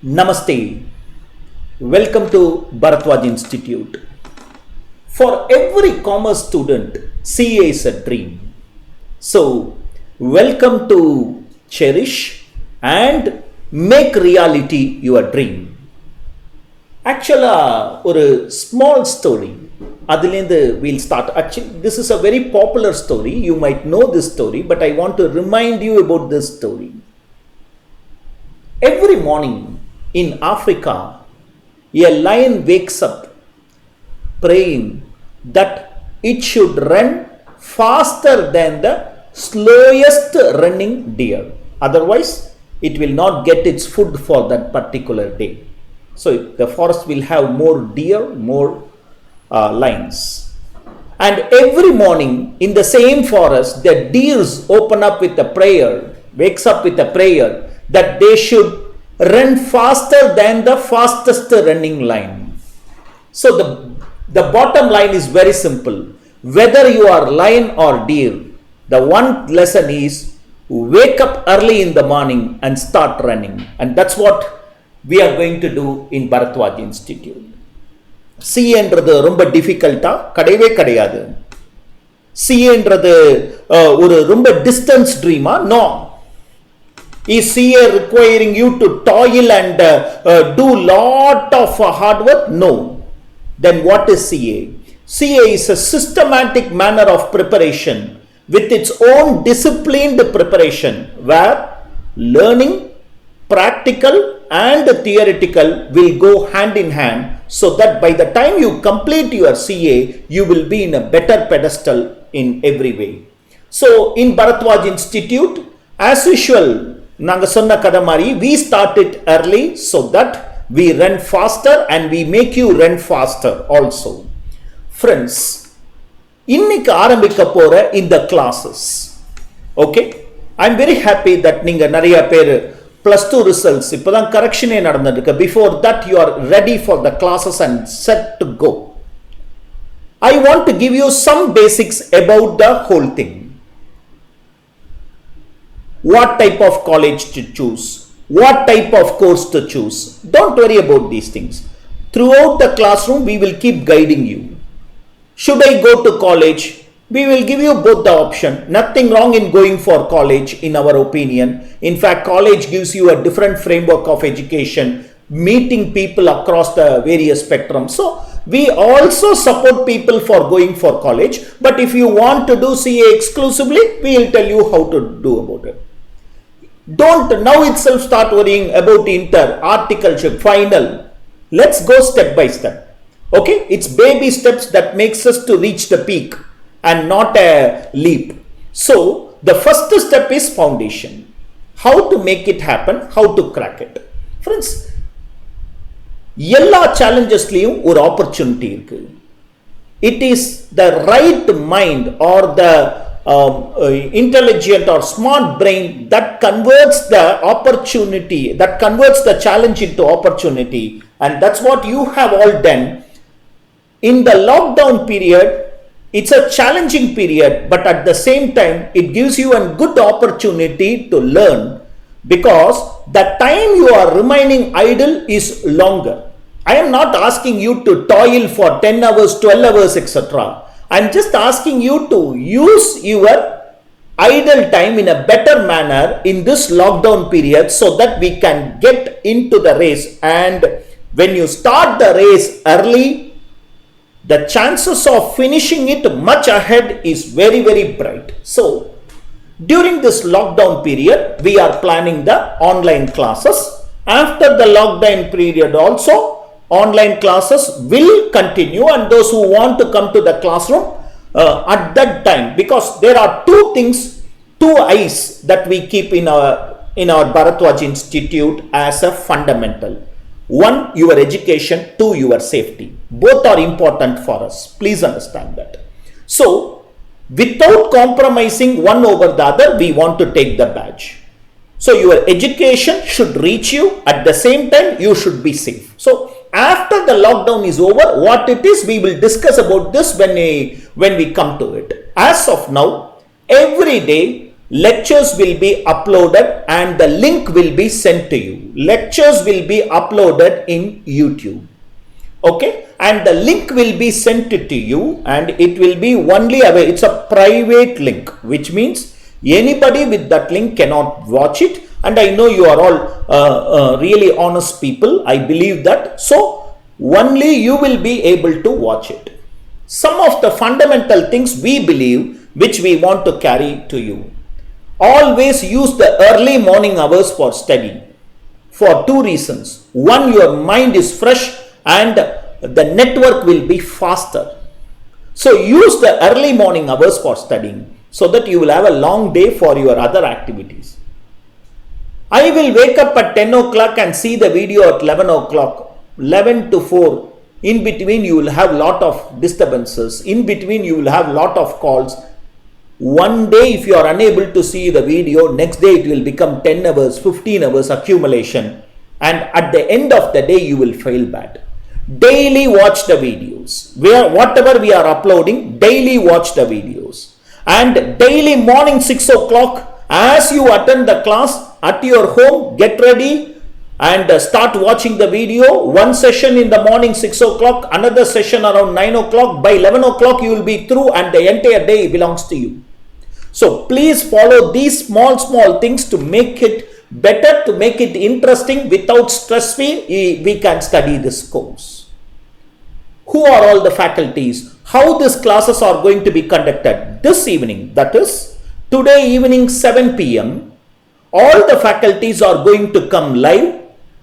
Namaste. Welcome to Bharadwaj Institute. For every commerce student, CA is a dream. So, welcome to cherish and make reality your dream. Actually, a small story. We'll start. Actually, this is a very popular story. You might know this story, but I want to remind you about this story. Every morning in Africa, a lion wakes up praying that it should run faster than the slowest running deer. Otherwise, it will not get its food for that particular day. So, the forest will have more deer, more lions. And every morning in the same forest, the deers open up with a prayer, wakes up with a prayer that they should run faster than the fastest running lion. So the bottom line is very simple. Whether you are lion or deer, the one lesson is wake up early in the morning and start running. And that's what we are going to do in Bharadwaj Institute. CA என்றது ரொம்ப டிஃபிகல்ட்டா கிடையவே கிடையாது. CA என்றது ஒரு ரொம்ப distance ட்ரீமா? No. Is CA requiring you to toil and do lot of hard work? No. Then what is CA? CA is a systematic manner of preparation with its own disciplined preparation where learning, practical and theoretical will go hand in hand, so that by the time you complete your CA, you will be in a better pedestal in every way. So in Bharadwaj Institute, as usual, நாங்க சொன்ன கதை மாதிரி we start it early so that we run faster and we make you run faster also. Friends, இன்னைக்கு ஆரம்பிக்க போற இந்த classes, okay, I'm very happy that நீங்க நிறைய பேர் plus 2 results இப்பதான் correctionே நடந்துருக்கு. Before that you are ready for the classes and set to go. I want to give you some basics about the whole thing. What type of college to choose, what type of course to choose. Don't worry about these things. Throughout the classroom, we will keep guiding you. Should I go to college? We will give you both the option. Nothing wrong in going for college, in our opinion. In fact, college gives you a different framework of education, meeting people across the various spectrum. So, we also support people for going for college. But if you want to do CA exclusively, we will tell you how to do about it. Don't now itself start worrying about inter, articleship, final. Let's go step by step. Okay? It's baby steps that makes us to reach the peak and not a leap. So, the first step is foundation. How to make it happen, how to crack it. Friends, எல்லா challengesலயும் ஒரு opportunity இருக்கு. It is the right mind or the intelligent or smart brain that converts the opportunity, that converts the challenge into opportunity, and that's what you have all done. In the lockdown period, it's a challenging period, but at the same time it gives you a good opportunity to learn, because the time you are remaining idle is longer. I am not asking you to toil for 10 hours, 12 hours, etc. I am just asking you to use your idle time in a better manner in this lockdown period, so that we can get into the race. And when you start the race early, the chances of finishing it much ahead is very, very bright. So, during this lockdown period, we are planning the online classes. After the lockdown period also, online classes will continue, and those who want to come to the classroom at that time, because there are two things, two eyes that we keep in our Bharadwaj Institute as a fundamental. One, your education. Two, your safety. Both are important for us. Please understand that. So, without compromising one over the other, we want to take the badge. So, your education should reach you. At the same time, you should be safe. So, after the lockdown is over, what it is, we will discuss about this when we come to it. As of now, every day lectures will be uploaded and the link will be sent to you. Lectures will be uploaded in YouTube. Okay, and the link will be sent to you and it will be only available. It's a private link, which means anybody with that link cannot watch it. And I know you are all really honest people. I believe that. So only you will be able to watch it. Some of the fundamental things we believe, which we want to carry to you. Always use the early morning hours for study for two reasons. One, your mind is fresh and the network will be faster. So use the early morning hours for studying so that you will have a long day for your other activities. I will wake up at 10 o'clock and see the video at 11 o'clock, 11 to 4. In between you will have lot of disturbances. In between you will have lot of calls. One day if you are unable to see the video, next day it will become 10 hours, 15 hours accumulation. And at the end of the day you will feel bad. Daily watch the videos. Whatever we are uploading, daily watch the videos. And daily morning 6 o'clock, as you attend the class at your home, get ready and start watching the video. One session in the morning 6 o'clock, another session around 9 o'clock. By 11 o'clock you will be through and the entire day belongs to you. So please follow these small things to make it better, to make it interesting. Without stress we can study this course. Who are all the faculties? How these classes are going to be conducted? This evening, that is today evening 7 p.m. all the faculties are going to come live.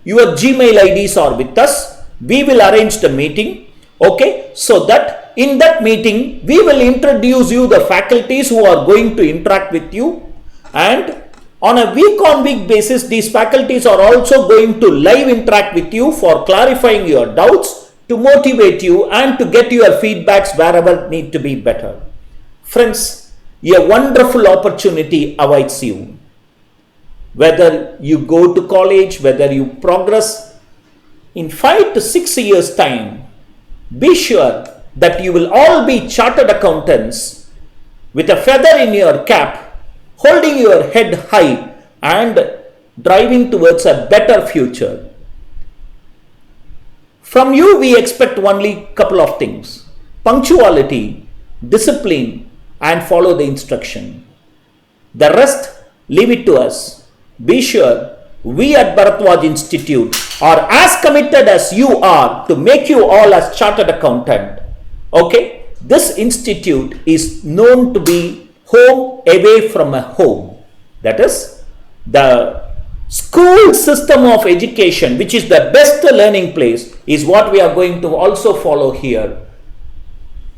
Your Gmail IDs are with us. We will arrange the meeting. Okay, so that in that meeting we will introduce you the faculties who are going to interact with you, and on a week-on-week basis these faculties are also going to live interact with you for clarifying your doubts, to motivate you and to get your feedbacks wherever need to be better. Friends, a wonderful opportunity awaits you. Whether you go to college, whether you progress, in 5 to 6 years time, be sure that you will all be chartered accountants with a feather in your cap, holding your head high and driving towards a better future. From you we expect only couple of things: punctuality, discipline, and follow the instruction. The rest, leave it to us. Be sure we at Bharadwaj Institute are as committed as you are to make you all as chartered accountant. Okay, this institute is known to be home away from a home. That is the school system of education, which is the best learning place, is what we are going to also follow here.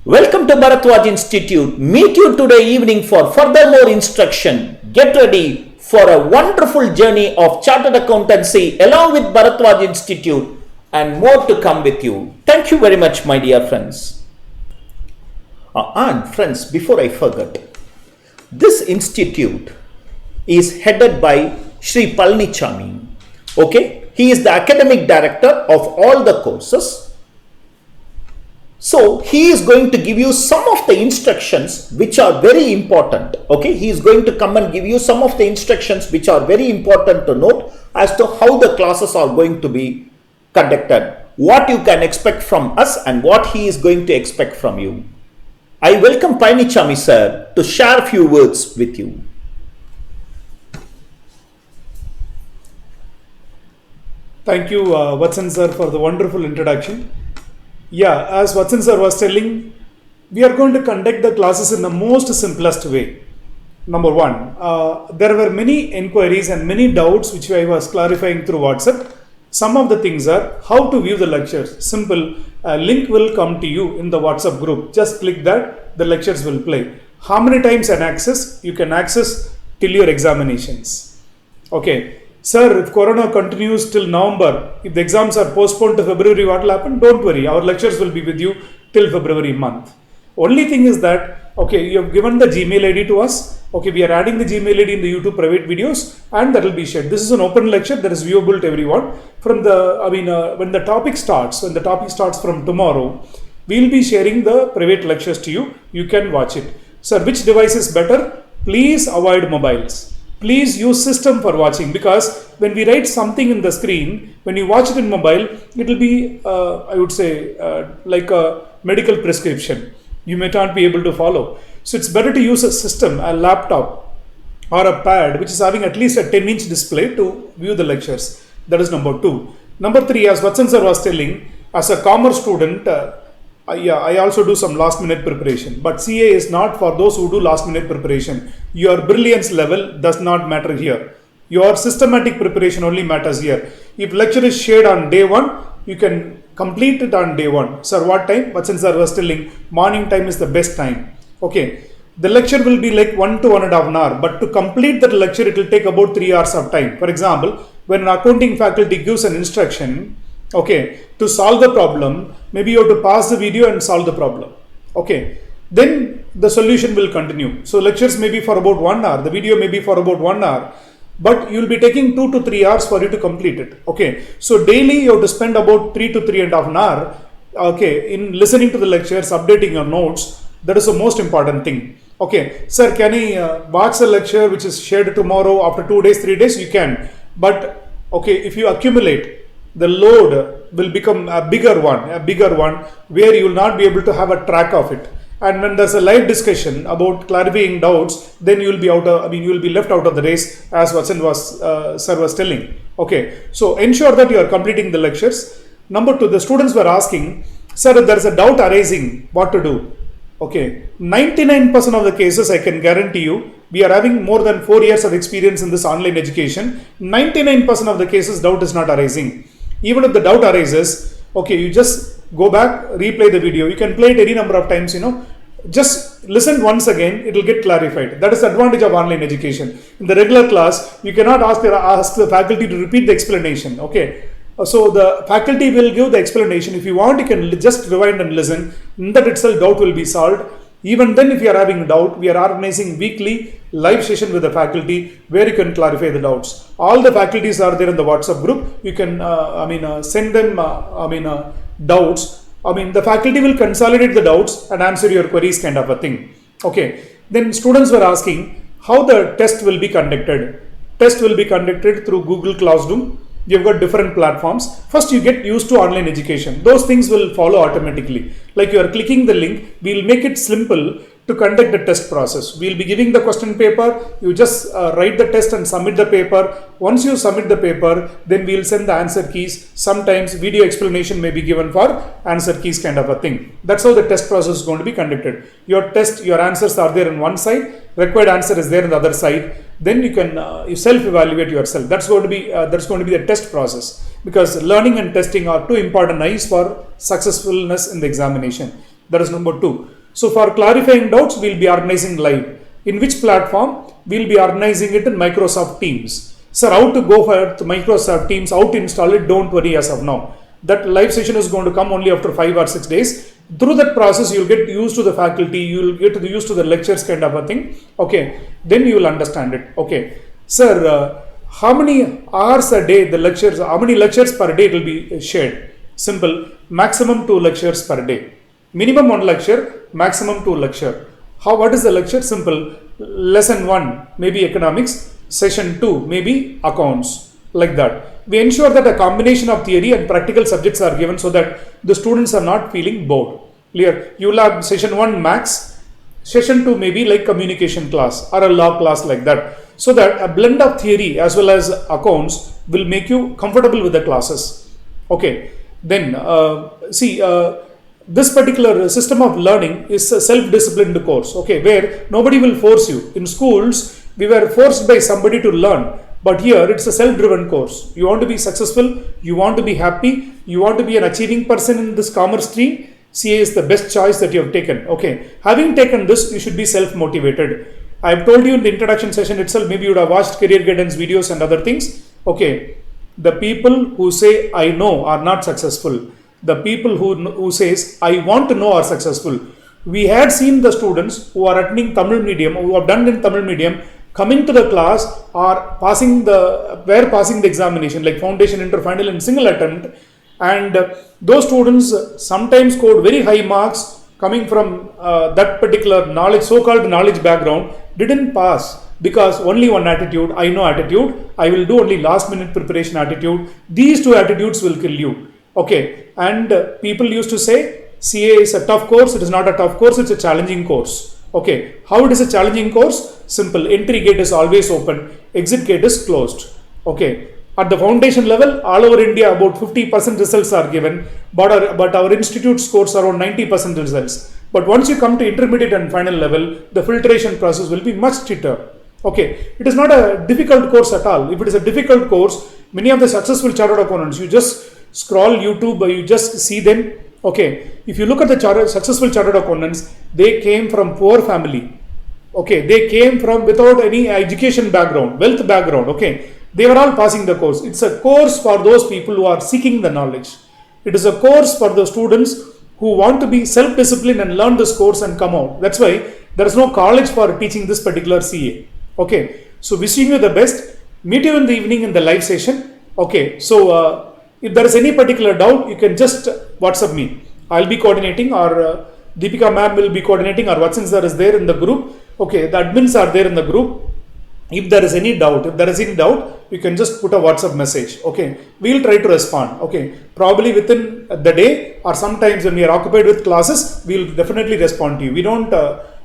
Welcome to Bharadwaj Institute. Meet you today evening for further more instruction. Get ready for a wonderful journey of chartered accountancy along with Bharadwaj Institute, and more to come with you. Thank you very much, my dear friends. And friends, before I forget, this institute is headed by Sri Palanichamy. Okay, he is the academic director of all the courses. So he is going to give you some of the instructions which are very important. Okay, he is going to come and give you some of the instructions which are very important to note as to how the classes are going to be conducted, what you can expect from us and what he is going to expect from you. I welcome Palanichamy sir to share a few words with you. Thank you, Vatsan sir, for the wonderful introduction. Yeah, as Vatsan sir was telling, we are going to conduct the classes in the most simplest way. Number one, there were many inquiries and many doubts which I was clarifying through WhatsApp. Some of the things are how to view the lectures. Simple, a link will come to you in the WhatsApp group. Just click that, the lectures will play. How many times an access? You can access till your examinations. Okay. Sir, if Corona continues till November, if the exams are postponed to February, what will happen? Don't worry, our lectures will be with you till February month. Only thing is that, okay, you have given the Gmail ID to us. Okay, we are adding the Gmail ID in the YouTube private videos and that will be shared. This is an open lecture that is viewable to everyone. From the, when the topic starts from tomorrow, we will be sharing the private lectures to you. You can watch it. Sir, which device is better? please avoid mobiles. Please use system for watching, because when we write something in the screen, when you watch it in mobile, it will be, I would say, like a medical prescription. You may not be able to follow. So it's better to use a system, a laptop or a pad, which is having at least a 10-inch display to view the lectures. That is number 2. Number 3, as Vatsan sir was telling, as a commerce student, I also do some last minute preparation, but CA is not for those who do last minute preparation. Your brilliance level does not matter here. Your systematic preparation only matters here. If lecture is shared on day 1, you can complete it on day 1. Sir, what time? Vatsan sir was telling, morning time is the best time. Okay. The lecture will be like 1 to 1.5 hours, but to complete that lecture, it will take about 3 hours of time. For example, when an accounting faculty gives an instruction, okay, to solve the problem, maybe you have to pause the video and solve the problem. Okay, then the solution will continue. So lectures may be for about 1 hour, the video may be for about 1 hour, but you will be taking 2 to 3 hours for you to complete it. Okay, so daily you have to spend about 3 to 3.5 hours, okay, in listening to the lectures, updating your notes. That is the most important thing. Okay, sir, can I watch the lecture which is shared tomorrow after 2 days, 3 days? You can, but okay, if you accumulate, the load will become a bigger one where you will not be able to have a track of it. And when there's a live discussion about clarifying doubts, then you will be you will be left out of the race, as Vatsan sir was telling. Okay, so ensure that you are completing the lectures. Number 2, the students were asking, sir, if there is a doubt arising, what to do? Okay, 99% of the cases, I can guarantee you, we are having more than 4 years of experience in this online education. 99% of the cases, doubt is not arising. Even if the doubt arises, okay, you just go back, replay the video. You can play it any number of times, just listen once again, it will get clarified. That is the advantage of online education. In the regular class, you cannot ask the faculty to repeat the explanation. Okay, so the faculty will give the explanation. If you want, you can just rewind and listen. In that itself, doubt will be solved. Even then, if you are having a doubt, we are organizing weekly live session with the faculty where you can clarify the doubts. All the faculties are there in the WhatsApp group. You can, send them, doubts. The faculty will consolidate the doubts and answer your queries, kind of a thing. Okay. Then students were asking how the test will be conducted. Test will be conducted through Google Classroom. You've got different platforms. First, you get used to online education. Those things will follow automatically. Like you are clicking the link, we'll make it simple to conduct the test process. We'll be giving the question paper. You just write the test and submit the paper. Once you submit the paper, then we'll send the answer keys. Sometimes video explanation may be given for answer keys, kind of a thing. That's how the test process is going to be conducted. Your answers are there on one side. Required answer is there on the other side. Then you can you self-evaluate yourself. That's going to be the test process, because learning and testing are two important I's for successfulness in the examination. That is number 2. So for clarifying doubts, we'll be organizing live. In which platform? We'll be organizing it in Microsoft Teams. Sir, how to go for Microsoft Teams, how to install it, don't worry as of now. That live session is going to come only after 5 or 6 days. Through that process, you'll get used to the faculty, you'll get used to the lectures, kind of a thing. Okay, then you will understand it. Okay, sir, how many hours a day the lectures, how many lectures per day it will be shared? Simple, maximum 2 lectures per day. Minimum 1 lecture, maximum 2 lecture. What is the lecture? Simple, lesson 1 maybe economics, session 2 maybe accounts, like that. We ensure that a combination of theory and practical subjects are given so that the students are not feeling bored. Clear? You will have session 1 max, session 2 maybe like communication class or a law class, like that. So that a blend of theory as well as accounts will make you comfortable with the classes. Okay. Then this particular system of learning is a self-disciplined course. Okay, where nobody will force you. In schools, we were forced by somebody to learn. But here, it's a self-driven course. You want to be successful, you want to be happy, you want to be an achieving person in this commerce stream, CA is the best choice that you have taken. Okay, having taken this, you should be self-motivated. I have told you in the introduction session itself, maybe you would have watched career guidance videos and other things. Okay, the people who say, I know, are not successful. The people who says, I want to know, are successful. We had seen the students who are attending Tamil medium, who have done in Tamil medium, coming to the class or passing the examination, like foundation, inter, final in single attempt, and those students sometimes scored very high marks coming from that particular knowledge, so-called knowledge background, didn't pass because only one attitude, I know attitude, I will do only last minute preparation attitude. These two attitudes will kill you. Okay, and people used to say CA is a tough course. It is not a tough course, it's a challenging course. Okay, how it is a challenging course? Simple, entry gate is always open, exit gate is closed. Okay, at the foundation level, all over India, about 50% results are given, but our institute scores around 90% results. But once you come to intermediate and final level, the filtration process will be much stricter. Okay, it is not a difficult course at all. If it is a difficult course, many of the successful chartered accountants, you just scroll YouTube, you just see them. Okay, if you look at the successful chartered accountants, they came from poor family. Okay, they came from without any education background, wealth background. Okay, they were all passing the course. It's a course for those people who are seeking the knowledge. It is a course for the students who want to be self-disciplined and learn this course and come out. That's why there is no college for teaching this particular CA. Okay, so wishing you the best. Meet you in the evening in the live session. Okay, so if there is any particular doubt, you can just WhatsApp me. I'll be coordinating, or Deepika ma'am will be coordinating, or Watson sir is there in the group. Okay, the admins are there in the group. If there is any doubt, you can just put a WhatsApp message. Okay, we'll try to respond. Okay, probably within the day, or sometimes when we are occupied with classes, we'll definitely respond to you. We don't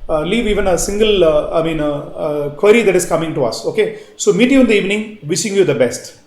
leave even a single query that is coming to us. Okay, so meet you in the evening. Wishing you the best.